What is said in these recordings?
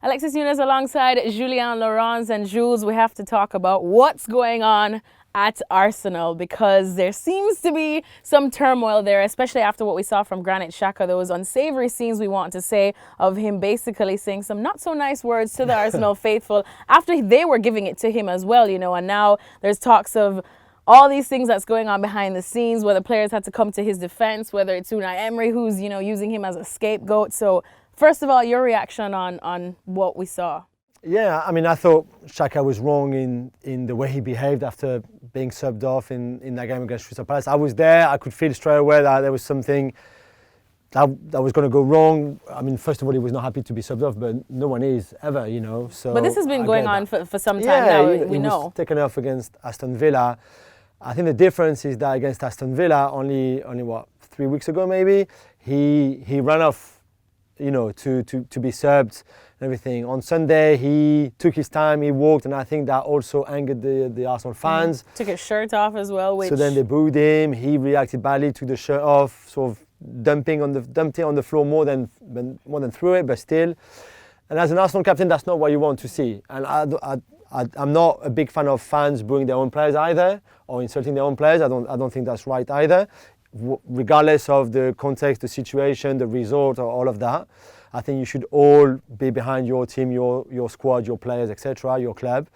Alexis Nunes alongside Julien, Laurence and Jules. We have to talk about what's going on at Arsenal because there seems to be some turmoil there, especially after what we saw from Granit Xhaka, those unsavory scenes we want to say of him basically saying some not so nice words to the Arsenal faithful after they were giving it to him as well, you know, and now there's talks of all these things that's going on behind the scenes, whether players had to come to his defense, whether it's Unai Emery who's, you know, using him as a scapegoat. So first of all, your reaction on what we saw. Yeah, I mean, I thought Xhaka was wrong in the way he behaved after being subbed off in that game against Crystal Palace. I was there, I could feel straight away that there was something that was going to go wrong. I mean, first of all, he was not happy to be subbed off, but no one is ever, you know. So but this has been going on for some time now, we know. He was taken off against Aston Villa. I think the difference is that against Aston Villa, only what, 3 weeks ago maybe, he ran off, you know, to be subbed and everything. On Sunday, he took his time, he walked, and I think that also angered the Arsenal fans. Took his shirt off as well. So then they booed him. He reacted badly, took the shirt off, sort of dumped it on the floor more than threw it, but still. And as an Arsenal captain, that's not what you want to see. And I'm not a big fan of fans booing their own players either, or insulting their own players. I don't think that's right either. Regardless of the context, the situation, the result, or all of that, I think you should all be behind your team, your squad, your players, etc., your club.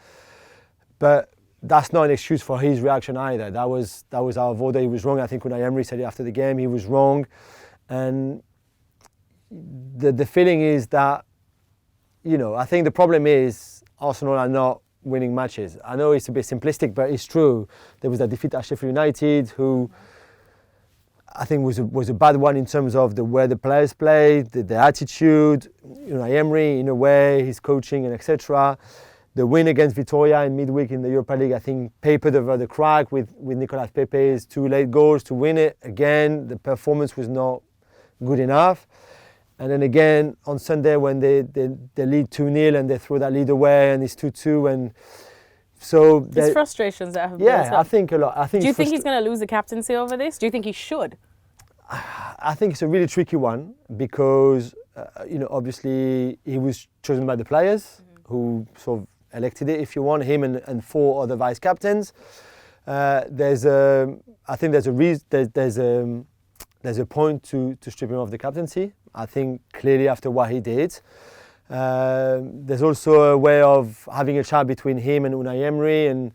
But that's not an excuse for his reaction either. That was out of order. He was wrong. I think Unai Emery said it after the game. He was wrong, and the feeling is that, you know, I think the problem is Arsenal are not winning matches. I know it's a bit simplistic, but it's true. There was that defeat at Sheffield United, who I think was a bad one in terms of the way the players played, the attitude. You know, Emery in a way, his coaching and etc. The win against Vitoria in midweek in the Europa League, I think, papered over the crack with Nicolas Pepe's 2 late goals to win it. Again, the performance was not good enough. And then again on Sunday when they lead 2-0 and they throw that lead away and it's 2-2 and so there's frustrations that have built up. I think a lot. Do you think he's going to lose the captaincy over this? Do you think he should? I think it's a really tricky one because you know, obviously he was chosen by the players who sort of elected it, if you want, him and 4 other vice captains. I think there's a point to strip him of the captaincy. I think clearly after what he did. There's also a way of having a chat between him and Unai Emery and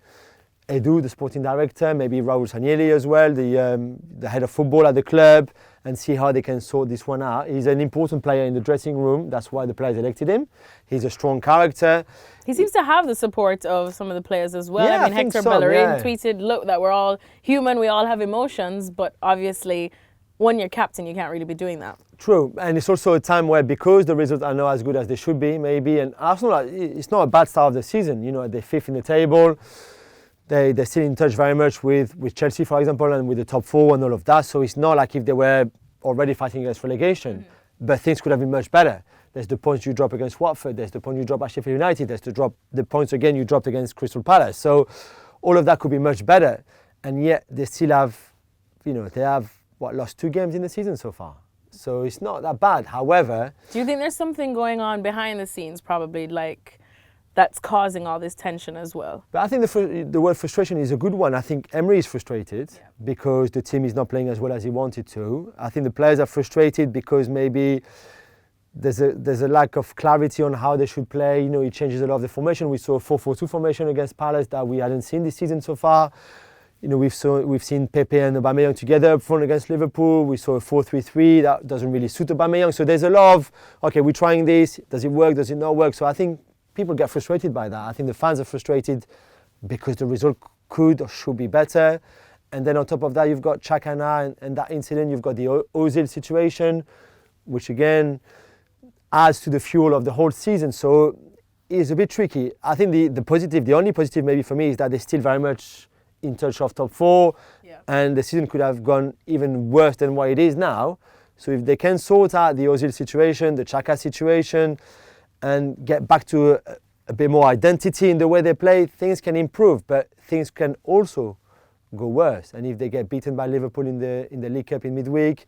Edu, the sporting director, maybe Raul Sanllehi as well, the head of football at the club, and see how they can sort this one out. He's an important player in the dressing room. That's why the players elected him. He's a strong character. He seems to have the support of some of the players as well. Yeah, I mean, Hector Bellerin tweeted, look, that we're all human, we all have emotions, but obviously when you're captain, you can't really be doing that. True, and it's also a time where, because the results are not as good as they should be, maybe, and Arsenal, it's not a bad start of the season. You know, they're 5th in the table. They're still in touch very much with Chelsea, for example, and with the top 4 and all of that. So it's not like if they were already fighting against relegation, but things could have been much better. There's the points you drop against Watford. There's the point you drop at Sheffield United. There's the points again you dropped against Crystal Palace. So all of that could be much better, and yet they still have, you know, they have lost 2 games in the season so far. So it's not that bad. However, do you think there's something going on behind the scenes, probably, like, that's causing all this tension as well? But I think the word frustration is a good one. I think Emery is frustrated because the team is not playing as well as he wanted to. I think the players are frustrated because maybe there's a lack of clarity on how they should play. You know, he changes a lot of the formation. We saw a 4-4-2 formation against Palace that we hadn't seen this season so far. You know, we've seen Pepe and Aubameyang together up front against Liverpool. We saw a 4-3-3 that doesn't really suit Aubameyang. So there's a lot of, okay, we're trying this. Does it work? Does it not work? So I think people get frustrated by that. I think the fans are frustrated because the result could or should be better. And then on top of that, you've got Xhaka and that incident. You've got the Ozil situation, which again adds to the fuel of the whole season. So it's a bit tricky. I think the only positive maybe for me is that they're still very much in touch of top 4, and the season could have gone even worse than what it is now. So if they can sort out the Ozil situation, the Xhaka situation, and get back to a bit more identity in the way they play, things can improve, but things can also go worse. And if they get beaten by Liverpool in the League Cup in midweek,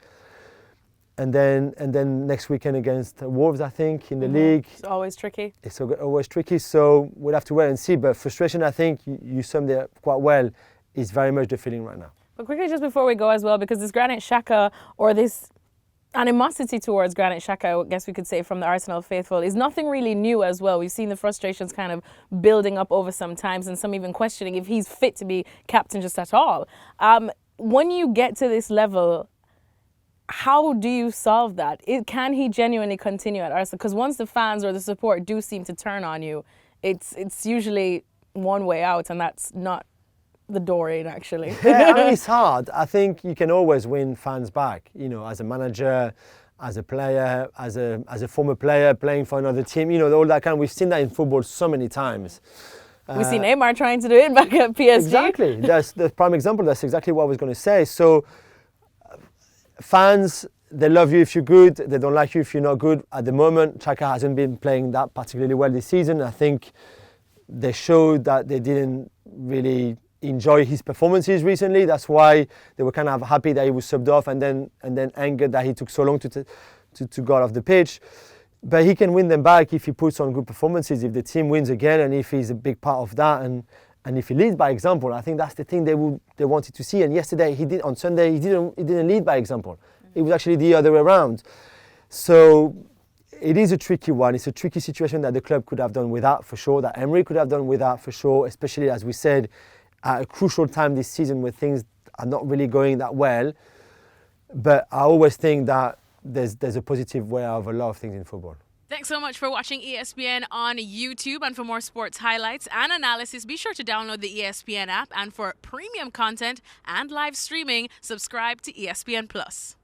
and then next weekend against Wolves, I think, in the league. It's always tricky. It's always tricky, so we'll have to wait and see. But frustration, I think you summed it up quite well, is very much the feeling right now. But quickly, just before we go as well, because this Granit Xhaka, or this animosity towards Granit Xhaka, I guess we could say, from the Arsenal faithful, is nothing really new as well. We've seen the frustrations kind of building up over some times, and some even questioning if he's fit to be captain just at all. When you get to this level, how do you solve that? Can he genuinely continue at Arsenal? Because once the fans or the support do seem to turn on you, it's usually one way out, and that's not the door in, actually. Yeah, I mean, it's hard. I think you can always win fans back, as a manager, as a player, as a former player playing for another team, all that kind. We've seen that in football so many times. We see Neymar trying to do it back at PSG. Exactly. That's the prime example. That's exactly what I was going to say. So fans, they love you if you're good. They don't like you if you're not good. At the moment, Xhaka hasn't been playing that particularly well this season. I think they showed that they didn't really enjoy his performances recently. That's why they were kind of happy that he was subbed off, and then angered that he took so long to go off the pitch. But he can win them back if he puts on good performances, if the team wins again, and if he's a big part of that, and if he leads by example. I think that's the thing they wanted to see. And yesterday on Sunday he didn't lead by example. It was actually the other way around. So it is a tricky one. It's a tricky situation that the club could have done without, for sure, that Emery could have done without, for sure, especially, as we said, at a crucial time this season where things are not really going that well. But I always think that there's a positive way out of a lot of things in football. Thanks so much for watching ESPN on YouTube. And for more sports highlights and analysis, be sure to download the ESPN app. And for premium content and live streaming, subscribe to ESPN Plus.